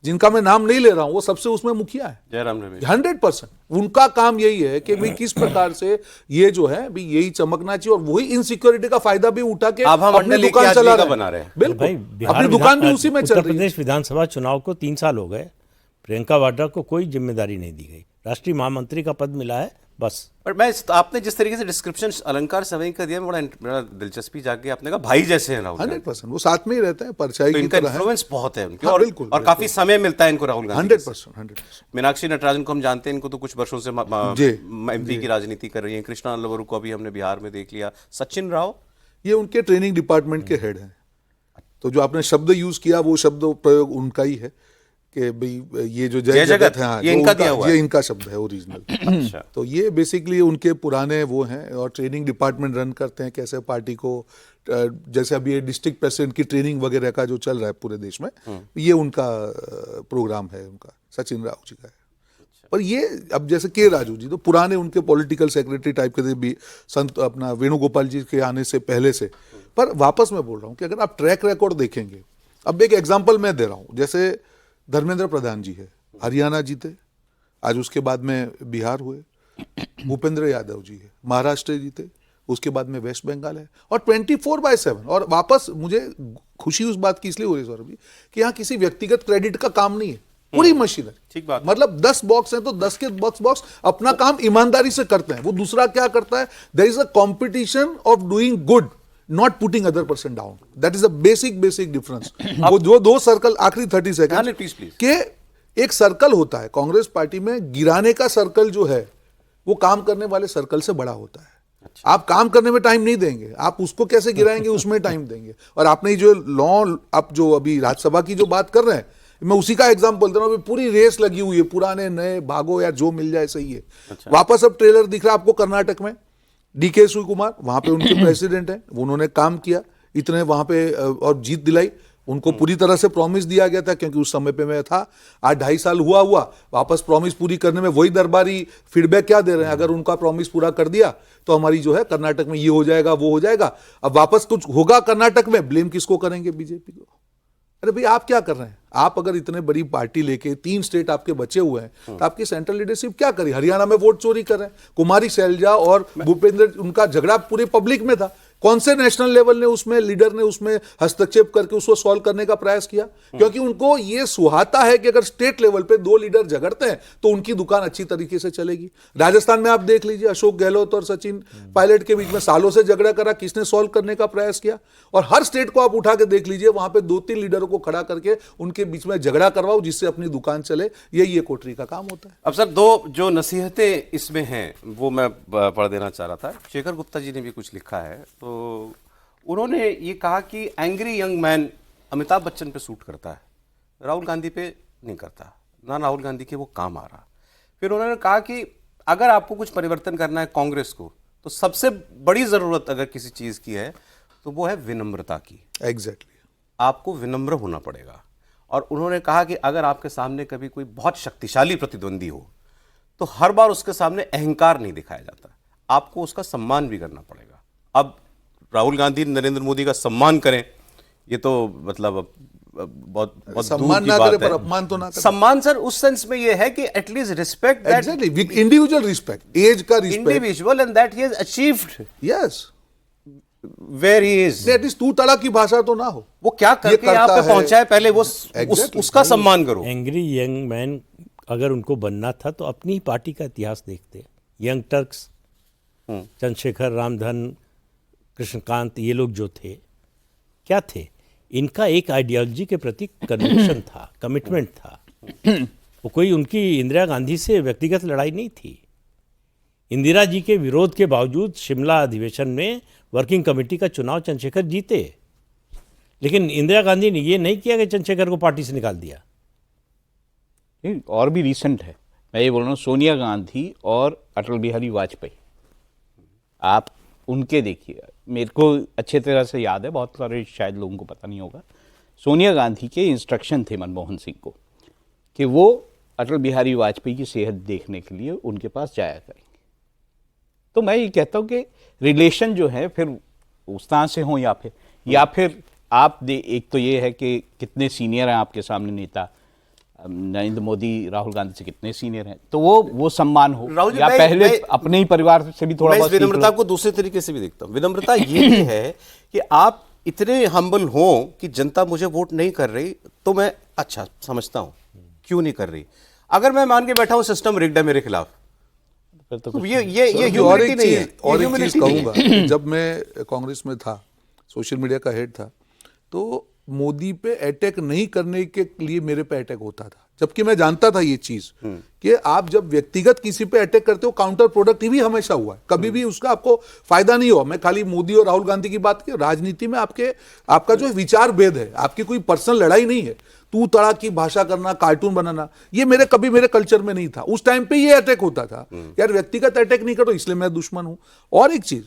जिनका मैं नाम नहीं ले रहा हूं वो सबसे उसमें मुखिया है। जयराम रमेश 100% उनका काम यही है कि भाई किस प्रकार से ये जो है भाई यही चमकना चाहिए, और वही इनसिक्योरिटी का फायदा भी उठा के आभा अपनी मंडल दुकान एक चला आदमी का रहे बना रहे हैं। भाई बिल्कुल, बिहार अपनी दुकान भी उसी में चल उत्तर रही है। प्रदेश विधानसभा चुनाव को 3 साल हो गए, प्रियंका वाड्रा को कोई जिम्मेदारी नहीं दी गई, राष्ट्रीय महामंत्री का पद मिला है बस। पर मैं आपने जिस तरीके से डिस्क्रिप्शन अलंकार सवई का दिया, बड़ा दिलचस्पी जागी। आपने कहा भाई जैसे हैं राहुल गांधी, 100% वो साथ में ही रहते हैं, परछाई तो की इनका तरह है। इन्फ्लुएंस बहुत है उनके। हाँ, और बिल्कुल, और काफी समय मिलता है इनको राहुल गांधी से। 100%। मीनाक्षी नटराजन को हम जानते हैं, इनको तो कुछ वर्षों से जी, एमपी की राजनीति कर रही हैं। कृष्णा लवरू को अभी हमने बिहार में देख लिया। सचिन राव ये उनके ट्रेनिंग डिपार्टमेंट के हेड हैं। तो जो आपने शब्द यूज किया वो शब्द प्रयोग उनका ही है कि भाई ये जो जय जगत है, हाँ, ये जो इनका उनका- दिया हुआ ये है। इनका शब्द है ओरिजिनल। अच्छा। तो ये बेसिकली उनके पुराने वो हैं, और ट्रेनिंग डिपार्टमेंट रन करते हैं कैसे पार्टी को, जैसे अभी ये डिस्ट्रिक्ट प्रेसिडेंट की ट्रेनिंग वगैरह का जो चल रहा है पूरे देश में, ये उनका प्रोग्राम है, उनका सचिन राव जी का है। पर ये अब जैसे के राजू जी तो पुराने उनके पॉलिटिकल सेक्रेटरी टाइप के थे भी, संत अपना वेणुगोपाल जी के आने से पहले से। पर वापस मैं बोल रहा हूँ कि अगर आप ट्रैक रिकॉर्ड देखेंगे, अब एक एग्जांपल मैं दे रहा हूँ, जैसे धर्मेंद्र प्रधान जी है, हरियाणा जीते, आज उसके बाद में बिहार हुए। भूपेंद्र यादव जी है, महाराष्ट्र जीते, उसके बाद में वेस्ट बंगाल है, और 24/7। और वापस मुझे खुशी उस बात की इसलिए हो रही है सौरभ जी कि यहाँ किसी व्यक्तिगत क्रेडिट का काम नहीं है, पूरी मशीनरी। ठीक बात। मतलब 10 बॉक्स हैं तो 10 के बॉक्स अपना काम ईमानदारी से करते हैं। वो दूसरा क्या करता है, there is a competition of doing good, not putting other person down. That is a basic difference. वो जो दो सर्कल, आखिरी 30 हाँ, सेकंड प्लीज प्लीज। के एक सर्कल होता है कांग्रेस पार्टी में, गिराने का सर्कल जो है वो काम करने वाले सर्कल से बड़ा होता है। आप काम करने में टाइम नहीं देंगे, आप उसको कैसे गिराएंगे उसमें टाइम देंगे। और आपने जो लॉ, आप जो अभी राज्यसभा की जो बात कर रहे हैं, मैं उसी का एग्जांपल दे रहा हूं। पूरी रेस लगी हुई है, पुराने नए भागो या जो मिल जाए सही है। वापस अब ट्रेलर दिख रहा है आपको कर्नाटक में, डीके शिवकुमार वहां पे उनके प्रेसिडेंट हैं, उन्होंने काम किया इतने वहां पे और जीत दिलाई। उनको पूरी तरह से प्रॉमिस दिया गया था, क्योंकि उस समय पे मैं था। आज 2.5 साल हुआ वापस प्रॉमिस पूरी करने में वही दरबारी फीडबैक क्या दे रहे हैं, अगर उनका प्रॉमिस पूरा कर दिया तो हमारी जो है कर्नाटक में ये हो जाएगा वो हो जाएगा। अब वापस कुछ होगा कर्नाटक में, ब्लेम किसको करेंगे, बीजेपी को। अरे भाई आप क्या कर रहे हैं? आप अगर इतने बड़ी पार्टी लेके 3 स्टेट आपके बचे हुए हैं तो आपकी सेंट्रल लीडरशिप क्या करी? हरियाणा में वोट चोरी कर रहे हैं, कुमारी शैलजा और भूपेंद्र, उनका झगड़ा पूरे पब्लिक में था। कौन से नेशनल लेवल ने उसमें लीडर ने उसमें हस्तक्षेप करके उसको सॉल्व करने का प्रयास किया? क्योंकि उनको ये सुहाता है कि अगर स्टेट लेवल पे 2 लीडर झगड़ते हैं तो उनकी दुकान अच्छी तरीके से चलेगी। राजस्थान में आप देख लीजिए, अशोक गहलोत और सचिन पायलट के बीच में सालों से झगड़ा करा, किसने सॉल्व करने का प्रयास किया? और हर स्टेट को आप उठा के देख लीजिए, वहां पे 2-3 लीडरों को खड़ा करके उनके बीच में झगड़ा करवाओ जिससे अपनी दुकान चले। यही ये कोठरी का काम होता है। अब सर 2 जो नसीहतें इसमें हैं वो मैं पढ़ देना चाह रहा था। शेखर गुप्ता जी ने भी कुछ लिखा है, तो उन्होंने ये कहा कि angry young man Amitabh Bachchan पे सूट करता है, राहुल गांधी पे नहीं करता, ना राहुल गांधी के वो काम आ रहा। फिर उन्होंने कहा कि अगर आपको कुछ परिवर्तन करना है कांग्रेस को, तो सबसे बड़ी ज़रूरत अगर किसी चीज़ की है तो वो है विनम्रता की। एग्जैक्टली। आपको विनम्र होना पड़ेगा। और उन्होंने कहा कि अगर आपके सामने कभी कोई बहुत शक्तिशाली प्रतिद्वंदी हो तो हर बार उसके सामने अहंकार नहीं दिखाया जाता, आपको उसका सम्मान भी करना पड़ेगा। अब राहुल गांधी नरेंद्र मोदी का सम्मान करें, ये तो मतलब बहुत बहुत सम्मान दूर ना की बात करे पर है। अपमान तो ना करे। सम्मान सर उस सेंस में ये है कि at least respect that exactly, individual respect, age का respect, individual and that he has achieved yes, where he is. At least तू तड़ा की भाषा तो ना हो। वो क्या ये करके यहाँ करता पे है। पहुंचा है, पहले वो Exactly. उसका सम्मान करो। एंग्री यंग मैन अगर उनको बनना था तो अपनी ही पार्टी का इतिहास देखते। यंग टर्क्स, चंद्रशेखर, रामधन, कृष्णकांत, ये लोग जो थे क्या थे, इनका एक आइडियोलॉजी के प्रति कन्विक्शन था, कमिटमेंट था। वो कोई उनकी इंदिरा गांधी से व्यक्तिगत लड़ाई नहीं थी। इंदिरा जी के विरोध के बावजूद शिमला अधिवेशन में वर्किंग कमेटी का चुनाव चंद्रशेखर जीते, लेकिन इंदिरा गांधी ने ये नहीं किया कि चंद्रशेखर को पार्टी से निकाल दिया। ये और भी रिसेंट है, मैं ये बोल रहा हूँ, सोनिया गांधी और अटल बिहारी वाजपेयी, आप उनके देखिए, मेरे को अच्छे तरह से याद है, बहुत सारे शायद लोगों को पता नहीं होगा। सोनिया गांधी के इंस्ट्रक्शन थे मनमोहन सिंह को कि वो अटल बिहारी वाजपेयी की सेहत देखने के लिए उनके पास जाया करेंगे। तो मैं ये कहता हूँ कि रिलेशन जो है फिर उस तरह से हों, या फिर आप एक तो ये है कि कितने सीनियर हैं आपके सामने नेता, नरेंद्र मोदी राहुल गांधी से कितने सीनियर हैं, तो वो सम्मान हो, राहुल जी, या मैं- पहले मैं- अपने ही परिवार से भी थोड़ा मैं इस बहुत सीख लो। विनम्रता को दूसरे तरीके से भी देखता हूँ। विनम्रता ये भी है कि आप इतने हम्बल हो कि जनता मुझे वोट नहीं कर रही तो मैं अच्छा समझता हूँ क्यों नहीं कर रही। अगर मैं मान के बैठा हूँ सिस्टम रिग्ड है मेरे खिलाफ, फिर तो तो कुछ ये और ह्यूमिलिटी एक नहीं है। चीज, और ये एक चीज humility नहीं है। कहूंगा, जब मैं कांग्रेस में था, सोशल मीडिया का हेड था, तो मोदी पे अटैक नहीं करने के लिए मेरे पे अटैक होता था, जबकि मैं जानता था ये चीज कि आप जब व्यक्तिगत किसी पे अटैक करते हो काउंटर प्रोडक्टिव ही हमेशा हुआ है, कभी भी उसका आपको फायदा नहीं हुआ। मैं खाली मोदी और राहुल गांधी की बात की, राजनीति में आपका जो विचार भेद है, आपकी कोई पर्सनल लड़ाई नहीं है, तू तड़ा की भाषा करना, कार्टून बनाना, ये कभी मेरे कल्चर में नहीं था। उस टाइम पे ये अटैक होता था, यार व्यक्तिगत अटैक नहीं करो इसलिए मैं दुश्मन हूं। और एक चीज,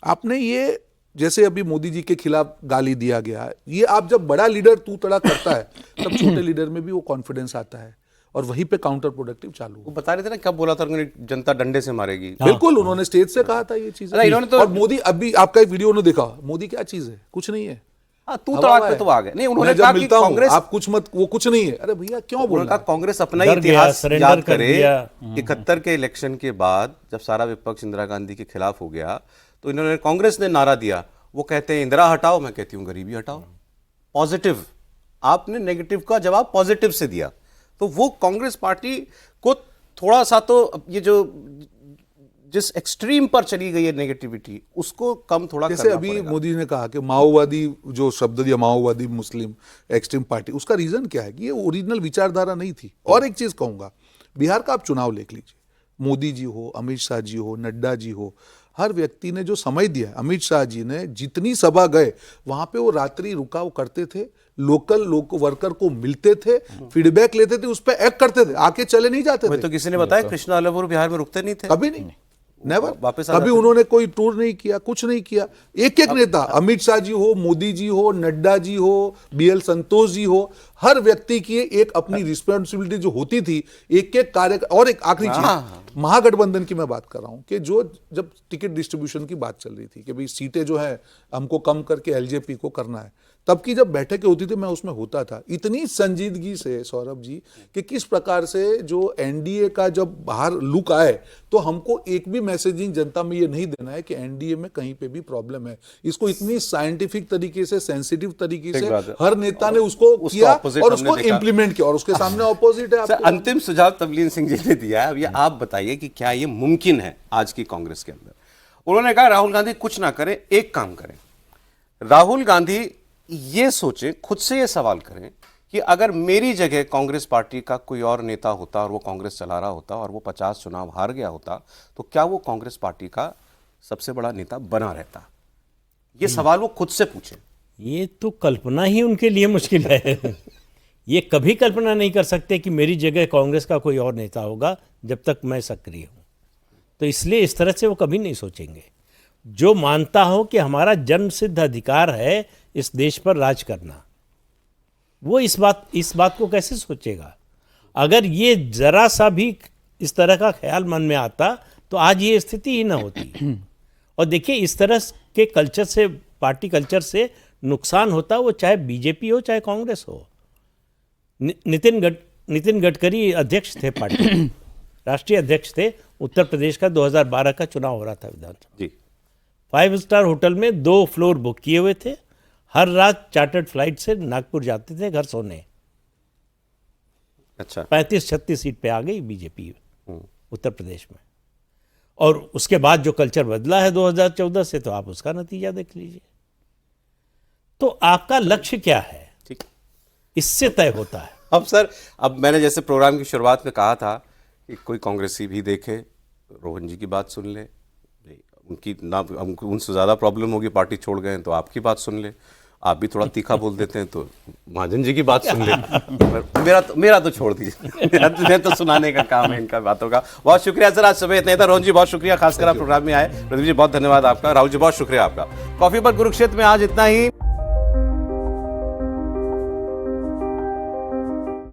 आपने ये जैसे अभी मोदी जी के खिलाफ गाली दिया गया, ये आप जब बड़ा लीडर तू तड़ा करता है तब छोटे लीडर में भी वो कॉन्फिडेंस आता है और वहीं पे काउंटर प्रोडक्टिव चालू वो हुआ। बता रहे थे ना, कब बोला था उन्होंने, जनता डंडे से मारेगी। बिल्कुल, उन्होंने स्टेज से कहा था ये चीज। अरे इन्होंने तो- और मोदी, अभी आपका एक वीडियो उन्होंने देखा, मोदी क्या चीज है, कुछ नहीं है। हाँ, तू हवा तड़ाक है। पे तो आ गए। नहीं, उन्होंने मैं जब कहा कि मिलता हूं, कांग्रेस, आप कुछ मत, वो कुछ नहीं है। अरे भैया क्यों बोल उन्होंने रहा कहा कांग्रेस अपना ही डर गया, इतिहास सरेंडर याद कर करे। दिया। 71 के इलेक्शन के बाद जब सारा विपक्ष इंदिरा गांधी के खिलाफ हो गया तो इन्होंने, कांग्रेस ने नारा दिया, वो कहते हैं इंदिरा हटाओ, मैं कहती हूँ गरीबी हटाओ। पॉजिटिव, आपने नेगेटिव का जवाब पॉजिटिव से दिया, तो वो कांग्रेस पार्टी को थोड़ा सा तो ये जो जिस एक्सट्रीम पर चली गई है नेगेटिविटी, उसको कम थोड़ा जैसे करना अभी पड़ेगा। मोदी ने कहा कि माओवादी जो शब्द दिया, माओवादी मुस्लिम एक्सट्रीम पार्टी, उसका रीजन क्या है कि ये ओरिजिनल विचारधारा नहीं थी। और एक चीज कहूंगा, बिहार का आप चुनाव देख लीजिए, मोदी जी हो, अमित शाह जी हो, नड्डा जी हो, हर व्यक्ति ने जो समय दिया, अमित शाह जी ने जितनी सभा गए वहां पे वो रात्रि रुकाव करते थे, लोकल लोग वर्कर को मिलते थे, फीडबैक लेते थे, उस पर एक्ट करते थे, आके चले नहीं जाते मैं थे। तो किसी ने बताया कृष्णा अलवर बिहार में रुकते नहीं थे, कभी नहीं, नेवर। वापस आ कभी जाते उन्होंने कोई टूर नहीं किया, कुछ नहीं किया। एक एक नेता, अमित शाह जी हो, मोदी जी हो, नड्डा जी हो, बीएल संतोष जी हो, हर व्यक्ति की एक अपनी रिस्पॉन्सिबिलिटी जो होती थी, एक एक कार्य। और एक आखिरी चीज, महागठबंधन की मैं बात कर रहा हूं कि जो जब टिकट डिस्ट्रीब्यूशन की बात चल रही थी कि भाई सीटें जो है हमको कम करके एलजेपी को करना है, तब की जब बैठकें होती थी मैं उसमें होता था, इतनी संजीदगी से सौरभ जी कि किस प्रकार से जो एनडीए का जब बाहर लुक आए तो हमको एक भी मैसेजिंग जनता में ये नहीं देना है कि एनडीए में कहीं पे भी प्रॉब्लम है। इसको इतनी साइंटिफिक तरीके से, सेंसिटिव तरीके से बात है। हर नेता ने उसको किया opposite और हमने उसको देखा। इंप्लीमेंट किया, और उसके सामने ऑपोजिट है। सर, आपको अंतिम सुझाव तबलीन सिंह जी ने दिया है। अब ये आप बताइए कि क्या ये मुमकिन है आज की कांग्रेस के अंदर। उन्होंने कहा राहुल गांधी कुछ ना करें, एक काम करें, राहुल गांधी ये सोचे, खुद से ये सवाल करें कि अगर मेरी जगह कांग्रेस पार्टी का कोई और नेता होता और वो कांग्रेस चला रहा होता और वो 50 चुनाव हार गया होता तो क्या वो कांग्रेस पार्टी का सबसे बड़ा नेता बना रहता? ये सवाल वो खुद से पूछे। ये तो कल्पना ही उनके लिए मुश्किल है। ये कभी कल्पना नहीं कर सकते कि मेरी जगह कांग्रेस का कोई और नेता होगा जब तक मैं सक्रिय हूँ। तो इसलिए इस तरह से वो कभी नहीं सोचेंगे। जो मानता हो कि हमारा जन्मसिद्ध अधिकार है इस देश पर राज करना, वो इस बात को कैसे सोचेगा? अगर ये जरा सा भी इस तरह का ख्याल मन में आता तो आज ये स्थिति ही ना होती। और देखिए, इस तरह के कल्चर से, पार्टी कल्चर से नुकसान होता, वो चाहे बीजेपी हो चाहे कांग्रेस हो। नितिन गडकरी अध्यक्ष थे पार्टी, राष्ट्रीय अध्यक्ष थे। उत्तर प्रदेश का 2012 का चुनाव हो रहा था विधानसभा जी। 5 स्टार होटल में 2 फ्लोर बुक किए हुए थे। हर रात चार्टर्ड फ्लाइट से नागपुर जाते थे घर सोने। अच्छा। 35-36 सीट पे आ गई बीजेपी उत्तर प्रदेश में। और उसके बाद जो कल्चर बदला है 2014 से, तो आप उसका नतीजा देख लीजिए। तो आपका लक्ष्य क्या है, ठीक, इससे तय होता है। अब सर, अब मैंने जैसे प्रोग्राम की शुरुआत में कहा था कि कोई कांग्रेसी भी देखे, रोहन जी की बात सुन ले, उनकी ना उनसे ज़्यादा प्रॉब्लम होगी, पार्टी छोड़ गए तो आपकी बात सुन ले, आप भी थोड़ा तीखा बोल देते हैं तो महाजन जी की बात सुन ले। मेरा तो छोड़ दीजिए, मेरा तो सुनाने का काम है इनका बातों का। बहुत शुक्रिया सर, आज सुबह इतना ही था। रोहन जी बहुत शुक्रिया, खासकर आप प्रोग्राम में आए। प्रदीप जी बहुत धन्यवाद आपका, राहुल जी बहुत शुक्रिया आपका। कॉफी पर कुरुक्षेत्र में आज इतना ही।